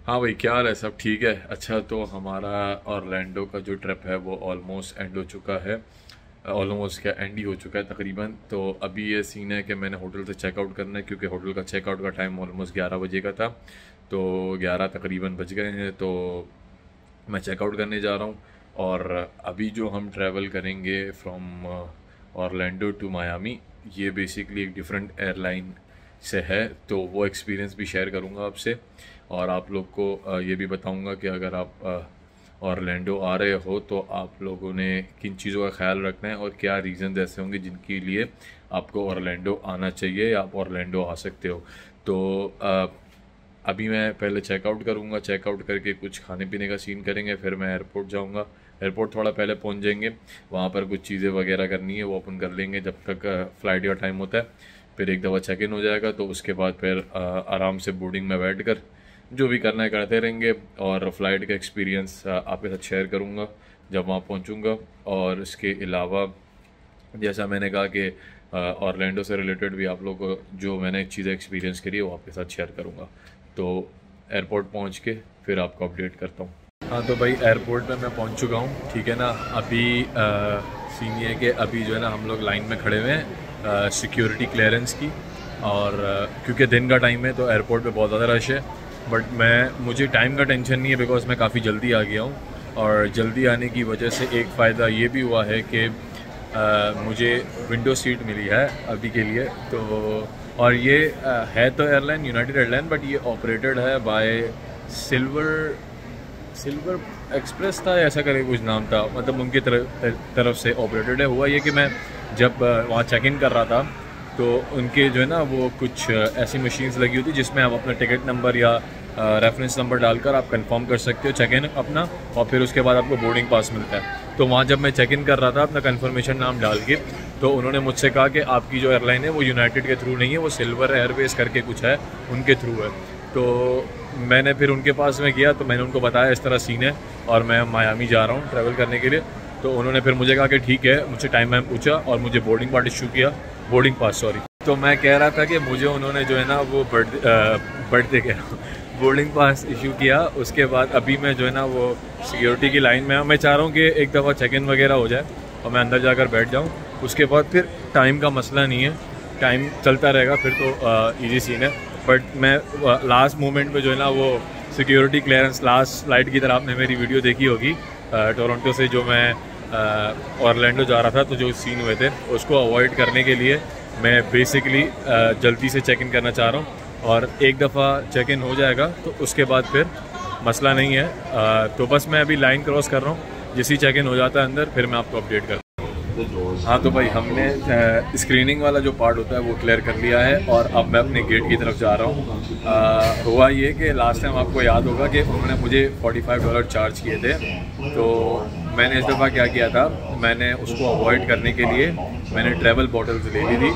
हाँ भाई, क्या हाल है? सब ठीक है। अच्छा, तो हमारा ऑरलैंडो का जो ट्रिप है वो ऑलमोस्ट एंड हो चुका है। ऑलमोस्ट क्या, एंड ही हो चुका है तकरीबन। तो अभी ये सीन है कि मैंने होटल से चेकआउट करना है, क्योंकि होटल का चेकआउट का टाइम ऑलमोस्ट 11 बजे का था। तो 11 तकरीबन बज गए हैं, तो मैं चेकआउट करने जा रहा हूँ। और अभी जो हम ट्रैवल करेंगे फ्रॉम ऑरलैंडो टू मायामी, ये बेसिकली एक डिफरेंट एयरलाइन से है, तो वो एक्सपीरियंस भी शेयर करूँगा आपसे। और आप लोग को ये भी बताऊँगा कि अगर आप ऑरलैंडो आ रहे हो तो आप लोगों ने किन चीज़ों का ख्याल रखना है और क्या रीज़न ऐसे होंगे जिनके लिए आपको ऑरलैंडो आना चाहिए या आप ऑरलैंडो आ सकते हो। तो अभी मैं पहले चेकआउट करूँगा, चेकआउट करके कुछ खाने पीने का सीन करेंगे, फिर मैं एयरपोर्ट जाऊँगा। एयरपोर्ट थोड़ा पहले पहुँच जाएंगे, वहाँ पर कुछ चीज़ें वगैरह करनी है वो अपन कर लेंगे जब तक फ़्लाइट का टाइम होता है। फिर एक दफ़ा चेक इन हो जाएगा तो उसके बाद फिर आराम से बोर्डिंग में बैठ कर जो भी करना है करते रहेंगे। और फ़्लाइट का एक्सपीरियंस आपके साथ शेयर करूँगा जब वहाँ पहुँचूँगा। और इसके अलावा जैसा मैंने कहा कि ऑरलैंडो से रिलेटेड भी आप लोग को जो मैंने चीज़ें एक्सपीरियंस करी है वो आपके साथ शेयर करूँगा। तो एयरपोर्ट पहुँच के फिर आपको अपडेट करता हूँ। हाँ तो भाई, एयरपोर्ट पे मैं पहुँच चुका हूँ, ठीक है ना। अभी सीन ये है कि अभी जो है ना हम लोग लाइन में खड़े हुए हैं सिक्योरिटी क्लियरेंस की। और क्योंकि दिन का टाइम है तो एयरपोर्ट पे बहुत ज़्यादा रश है, बट मुझे टाइम का टेंशन नहीं है बिकॉज मैं काफ़ी जल्दी आ गया हूँ। और जल्दी आने की वजह से एक फ़ायदा ये भी हुआ है कि मुझे विंडो सीट मिली है अभी के लिए। तो और ये है तो एयरलाइन यूनाइटेड एयरलाइन, बट ये ऑपरेटेड है बाय सिल्वर एक्सप्रेस था, ऐसा करके कुछ नाम था, मतलब उनकी तरफ से ऑपरेटेड है। हुआ ये कि मैं जब वहाँ चेक इन कर रहा था तो उनके जो है ना वो कुछ ऐसी मशीन्स लगी होती जिसमें आप अपना टिकट नंबर या रेफरेंस नंबर डालकर आप कंफर्म कर सकते हो चेक इन अपना, और फिर उसके बाद आपको बोर्डिंग पास मिलता है। तो वहाँ जब मैं चेक इन कर रहा था अपना कंफर्मेशन नाम डाल के, तो उन्होंने मुझसे कहा कि आपकी जो एयरलाइन है वो यूनाइटेड के थ्रू नहीं है, वो सिल्वर एयरवेज करके कुछ है उनके थ्रू है। तो मैंने फिर उनके पास में गया तो मैंने उनको बताया इस तरह सीन है और मैं मायामी जा रहा हूँ ट्रैवल करने के लिए। तो उन्होंने फिर मुझे कहा कि ठीक है, मुझसे टाइम वाइम पूछा और मुझे बोर्डिंग पास सॉरी। तो मैं कह रहा था कि मुझे उन्होंने जो है ना वो बर्थडे कह रहा हूँ बोर्डिंग पास इशू किया। उसके बाद अभी मैं जो है ना वो सिक्योरिटी की लाइन में हूँ। मैं चाह रहा हूँ कि एक दफ़ा चेक इन वगैरह हो जाए और मैं अंदर जाकर बैठ जाऊँ। उसके बाद फिर टाइम का मसला नहीं है, टाइम चलता रहेगा फिर तो ईजी सीन है। बट मैं लास्ट मोमेंट पे जो है ना वो सिक्योरिटी क्लियरेंस लास्ट फ्लाइट की तरह आपने मेरी वीडियो देखी होगी टोरंटो से जो मैं ऑरलैंडो जा रहा था, तो जो सीन हुए थे उसको अवॉइड करने के लिए मैं बेसिकली जल्दी से चेक इन करना चाह रहा हूँ। और एक दफ़ा चेक इन हो जाएगा तो उसके बाद फिर मसला नहीं है। तो बस मैं अभी लाइन क्रॉस कर रहा हूँ, जैसे ही चेक इन हो जाता है अंदर फिर मैं आपको अपडेट करता हूँ। हाँ तो भाई, हमने स्क्रीनिंग वाला जो पार्ट होता है वो क्लियर कर लिया है और अब मैं अपने गेट की तरफ जा रहा हूँ। हुआ ये कि लास्ट टाइम आपको याद होगा कि उन्होंने मुझे $45 चार्ज किए थे। तो मैंने इस दफ़ा क्या किया था, मैंने उसको अवॉइड करने के लिए मैंने ट्रैवल बॉटल्स ले ली थी।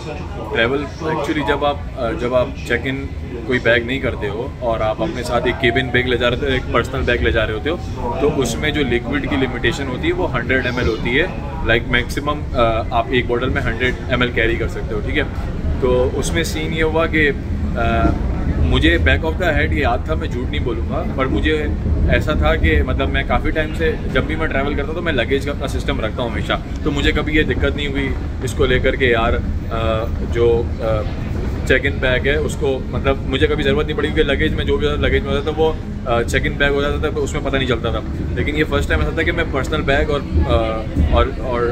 ट्रैवल एक्चुअली जब आप चेक इन कोई बैग नहीं करते हो और आप अपने साथ एक केबिन बैग ले जा रहे हो, एक पर्सनल बैग ले जा रहे होते हो, तो उसमें जो लिक्विड की लिमिटेशन होती है वो 100 ml होती है। लाइक मैक्सिमम आप एक बॉटल में 100 ml कैरी कर सकते हो, ठीक है। तो उसमें सीन ये हुआ कि मुझे बैक ऑफ द हेड ये याद था, मैं झूठ नहीं बोलूँगा, पर मुझे ऐसा था कि मतलब मैं काफ़ी टाइम से जब भी मैं ट्रैवल करता हूँ तो मैं लगेज का अपना सिस्टम रखता हूँ हमेशा। तो मुझे कभी ये दिक्कत नहीं हुई इसको लेकर के यार जो चेक इन बैग है उसको, मतलब मुझे कभी ज़रूरत नहीं पड़ी क्योंकि लगेज में जो भी लगेज में होता था वो चेक इन बैग हो जाता था, तो उसमें पता नहीं चलता था। लेकिन ये फर्स्ट टाइम ऐसा था कि मैं पर्सनल बैग और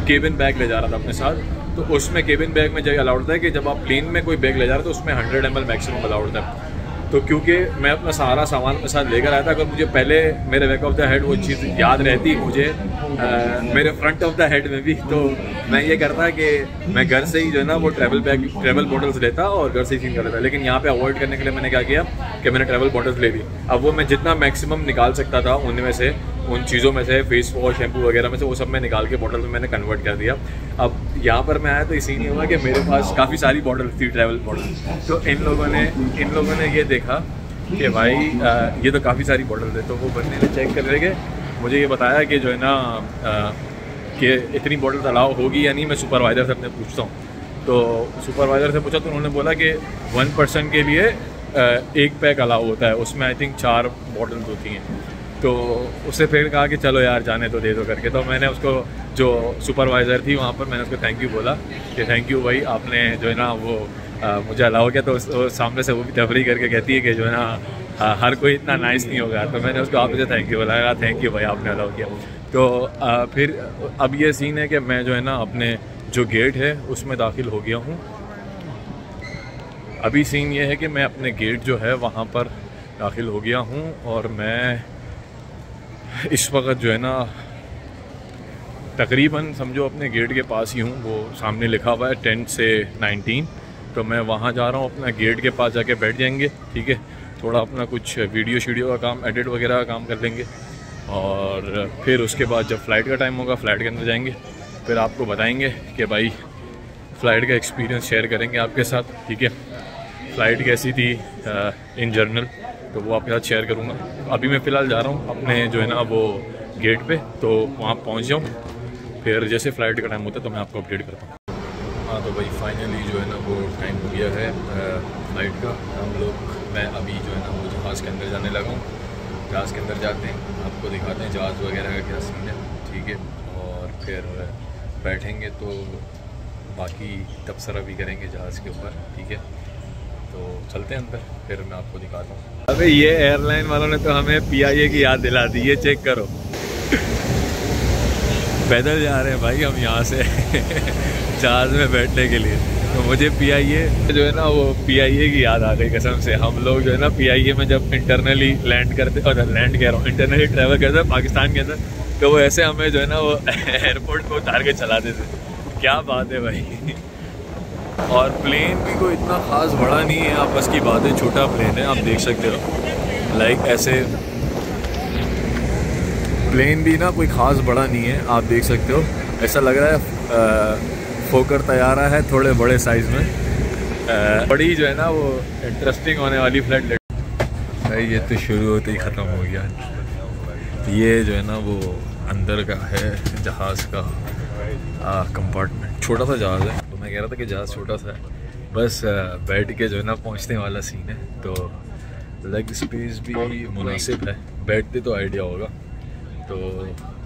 केबिन बैग ले जा रहा था अपने साथ। तो उसमें केबिन बैग में जगह अलाउड था कि जब आप प्लेन में कोई बैग ले जा रहे हो तो उसमें 100 ml मैक्सिमम अलाउड था। तो क्योंकि मैं अपना सारा सामान अपने साथ लेकर आया था, अगर मुझे पहले मेरे बैक ऑफ द हेड वो चीज़ याद रहती मुझे मेरे फ्रंट ऑफ द हेड में भी, तो मैं ये करता कि मैं घर से ही जो है ना वो ट्रैवल बॉटल्स लेता और घर से ही सीन कर लेता। लेकिन यहाँ पे अवॉइड करने के लिए मैंने क्या किया कि मैंने ट्रैवल बॉटल्स ले ली। अब वो मैं जितना मैक्सिमम निकाल सकता था उनमें से, उन चीज़ों में से, फेस वॉश, शैम्पू वगैरह में से, वो सब मैं निकाल के बॉटल में मैंने कन्वर्ट कर दिया। अब यहाँ पर मैं आया तो इसी नहीं हुआ कि मेरे पास काफ़ी सारी बॉटल्स थी, ट्रैवल बॉटल। तो इन लोगों ने ये देखा कि भाई ये तो काफ़ी सारी बॉटल्स है। तो वो बंदे ने चेक कर के मुझे ये बताया कि जो है ना कि इतनी बॉटल्स अलाउ होगी या नहीं। मैं सुपरवाइज़र से अपने पूछता हूँ, तो सुपरवाइज़र से पूछा तो उन्होंने बोला कि 1 पर्सन के लिए एक पैक अलाउ होता है, उसमें आई थिंक 4 बॉटल्स होती हैं। तो उससे फिर कहा कि चलो यार जाने तो दे दो करके, तो मैंने उसको जो सुपरवाइज़र थी वहाँ पर मैंने उसको थैंक यू बोला कि थैंक यू भाई, आपने जो है ना वो मुझे अलाउ किया। तो सामने से वो भी तफरी करके कहती है कि जो है ना हर कोई इतना नाइस नहीं होगा। तो मैंने उसको आपसे थैंक यू बोला, थैंक यू भाई आपने अलाउ किया। तो फिर अब ये सीन है कि मैं जो है ना अपने जो गेट है उसमें दाखिल हो गया हूँ। अभी सीन ये है कि मैं अपने गेट जो है वहाँ पर दाखिल हो गया हूँ और मैं इस वक्त जो है ना तकरीबन समझो अपने गेट के पास ही हूँ। वो सामने लिखा हुआ है 10 से 19, तो मैं वहाँ जा रहा हूँ। अपना गेट के पास जाके बैठ जाएंगे, ठीक है। थोड़ा अपना कुछ वीडियो का काम, एडिट वगैरह का काम कर लेंगे और फिर उसके बाद जब फ़्लाइट का टाइम होगा फ़्लाइट के अंदर जाएंगे, फिर आपको बताएंगे कि भाई फ़्लाइट का एक्सपीरियंस शेयर करेंगे आपके साथ, ठीक है। फ़्लाइट कैसी थी इन जनरल, तो वो आपके साथ शेयर करूँगा। अभी मैं फ़िलहाल जा रहा हूँ अपने जो है ना वो गेट पे, तो वहाँ पहुँच जाऊँ, फिर जैसे फ़्लाइट का टाइम होता है तो मैं आपको अपडेट करता हूँ। हाँ तो भाई फाइनली जो है ना वो टाइम हो गया है फ़्लाइट का। मैं अभी जो है ना वो जहाज़ के अंदर जाने लगा हूँ। जहाज़ के अंदर जाते हैं, आपको दिखाते हैं जहाज़ वगैरह का क्या सीन है, ठीक है। और फिर बैठेंगे तो बाकी तबसरा भी करेंगे जहाज़ के ऊपर, ठीक है। तो चलते हैं अंदर, फिर मैं आपको दिखाता हूँ। अबे ये एयरलाइन वालों ने तो हमें PIA की याद दिला दी, ये चेक करो। पैदल जा रहे हैं भाई हम यहाँ से जहाज़ में बैठने के लिए। तो मुझे PIA जो है ना वो PIA की याद आ गई कसम से। हम लोग जो है ना PIA में जब इंटरनली लैंड करते, और लैंड कह रहा हूँ, इंटरनली ट्रैवल करते हैं पाकिस्तान के अंदर, तो वो ऐसे हमें जो है ना वो एयरपोर्ट को उतार के चला देते। क्या बात है भाई। और प्लेन भी कोई इतना ख़ास बड़ा नहीं है, आप बस की बात है, छोटा प्लेन है, आप देख सकते हो। लाइक ऐसे प्लेन भी ना कोई ख़ास बड़ा नहीं है, आप देख सकते हो। ऐसा लग रहा है फोकर तैयारा है थोड़े बड़े साइज़ में। बड़ी जो है ना वो इंटरेस्टिंग होने वाली फ्लाइट भाई। ये तो शुरू होते ही ख़त्म हो गया। ये जो है ना वो अंदर का है जहाज़ का कंपार्टमेंट, छोटा सा जहाज़ है। तो मैं कह रहा था कि जहाज़ छोटा सा है, बस बैठ के जो है ना पहुंचने वाला सीन है। तो लेग स्पेस भी मुनासिब है, बैठते तो आइडिया होगा। तो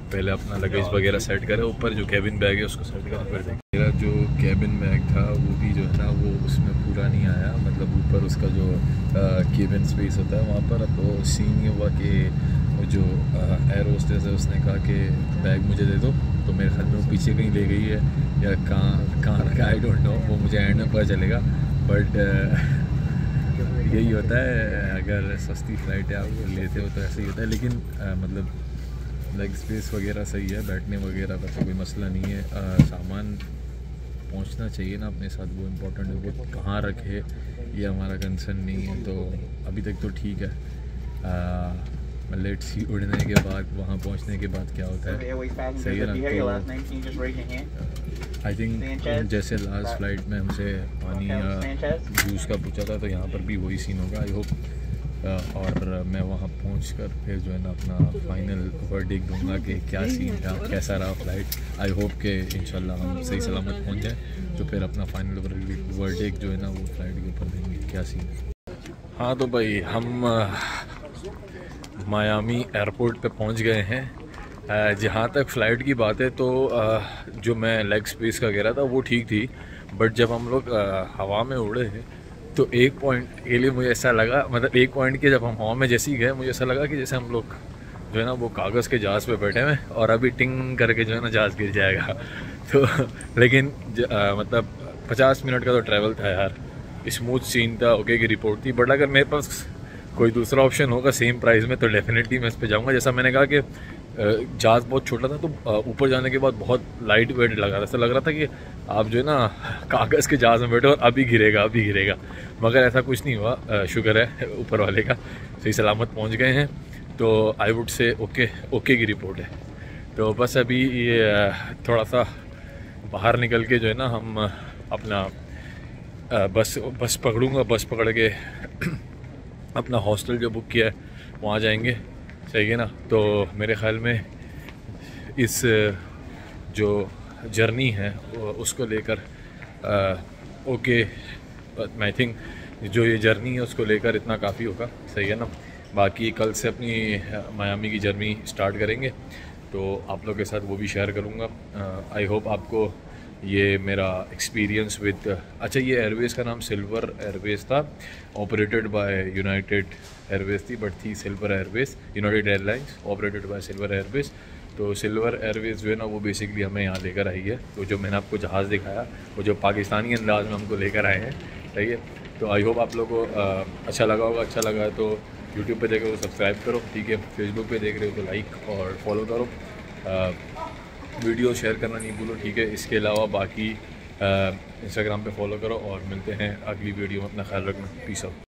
पहले अपना लगेज वगैरह सेट करें, ऊपर जो कैबिन बैग है उसको सेट करें, फिर देखें। मेरा जो कैबिन बैग था वो भी जो है ना वो उसमें पूरा नहीं आया, मतलब ऊपर उसका जो कैबिन स्पेस होता है वहाँ पर। तो सीन ये हुआ कि जो एयर होस्टेस है उसने कहा कि बैग मुझे दे दो, तो मेरे ख्याल में वो पीछे कहीं ले गई है या कहाँ रखा, आई डोंट नो, वो मुझे एंड में पता चलेगा। बट यही होता है, अगर सस्ती फ़्लाइट है आप लेते हो तो ऐसे ही होता है। लेकिन मतलब लेग स्पेस वगैरह सही है, बैठने वगैरह का तो कोई मसला नहीं है। सामान पहुंचना चाहिए ना अपने साथ, वो इम्पोर्टेंट है। वो कहाँ रखे ये हमारा कंसर्न नहीं है। तो अभी तक तो ठीक है। लेट्स सी उड़ने के बाद, वहाँ पहुँचने के बाद क्या होता है, सही है ना। तो आई थिंक जैसे लास्ट फ्लाइट में हमसे पानी या जूस का पूछा था, तो यहाँ पर भी वही सीन होगा आई होप। और मैं वहाँ पहुँचकर फिर जो है ना अपना फाइनल वर्डिक्ट दूंगा कि क्या सीन था, कैसा रहा फ़्लाइट। आई होप कि इंशाल्लाह हम सही सलामत पहुँच जाए, तो फिर अपना फाइनल वर्डिक्ट जो है ना वो फ़्लाइट के ऊपर देंगे क्या सीन है। हाँ तो भाई हम मायामी एयरपोर्ट पे पहुंच गए हैं। जहाँ तक फ़्लाइट की बात है तो जो मैं लेग स्पेस का कह रहा था वो ठीक थी, बट जब हम लोग हवा में उड़े तो एक पॉइंट के लिए मुझे ऐसा लगा, मतलब एक पॉइंट के जब हम हवा में जैसे ही गए मुझे ऐसा लगा कि जैसे हम लोग जो है ना वो कागज़ के जहाज़ पे बैठे हुए और अभी टिंग करके जो है ना जहाज़ गिर जाएगा। तो लेकिन मतलब 50 मिनट का तो ट्रैवल था यार, स्मूथ सीन था, ओके की रिपोर्ट थी। बट अगर मेरे पास कोई दूसरा ऑप्शन होगा सेम प्राइस में तो डेफिनेटली मैं इस पे जाऊंगा। जैसा मैंने कहा कि जहाज़ बहुत छोटा था, तो ऊपर जाने के बाद बहुत लाइट वेट लगा था, ऐसा लग रहा था कि आप जो है ना कागज़ के जहाज़ में बैठे और अभी गिरेगा। मगर ऐसा कुछ नहीं हुआ, शुक्र है ऊपर वाले का, सही सलामत पहुंच गए हैं। तो आई वुड से ओके की रिपोर्ट है। तो बस अभी ये थोड़ा सा बाहर निकल के जो है ना हम अपना बस पकड़ूँगा, बस पकड़ के अपना हॉस्टल जो बुक किया है वहाँ जाएंगे, सही है ना। तो मेरे ख़्याल में इस जो जर्नी है उसको लेकर ओके आई थिंक जो ये जर्नी है उसको लेकर इतना काफ़ी होगा, सही है ना। बाकी कल से अपनी मायामी की जर्नी स्टार्ट करेंगे, तो आप लोग के साथ वो भी शेयर करूँगा। आई होप आपको ये मेरा एक्सपीरियंस विद, अच्छा ये एयरवेज़ का नाम सिल्वर एयरवेज़ था, ऑपरेटेड बाय यूनाइटेड एयरवेज़ थी, बट थी silver Airways, United airlines operated by silver Airways. तो सिल्वर एयरवेज़ जो है ना वो बेसिकली हमें यहाँ लेकर आई है। तो जो मैंने आपको जहाज़ दिखाया वो जो पाकिस्तानी अंदाज में हमको लेकर आए हैं, सही है। तो आई होप आप लोगों को अच्छा लगा होगा। अच्छा लगा है तो यूट्यूब पे देख रहे हो तो सब्सक्राइब करो, ठीक है। फेसबुक पे देख रहे हो तो लाइक और फॉलो करो, वीडियो शेयर करना नहीं भूलो, ठीक है। इसके अलावा बाकी इंस्टाग्राम पे फॉलो करो और मिलते हैं अगली वीडियो में। अपना ख्याल रखना, पीस आउट।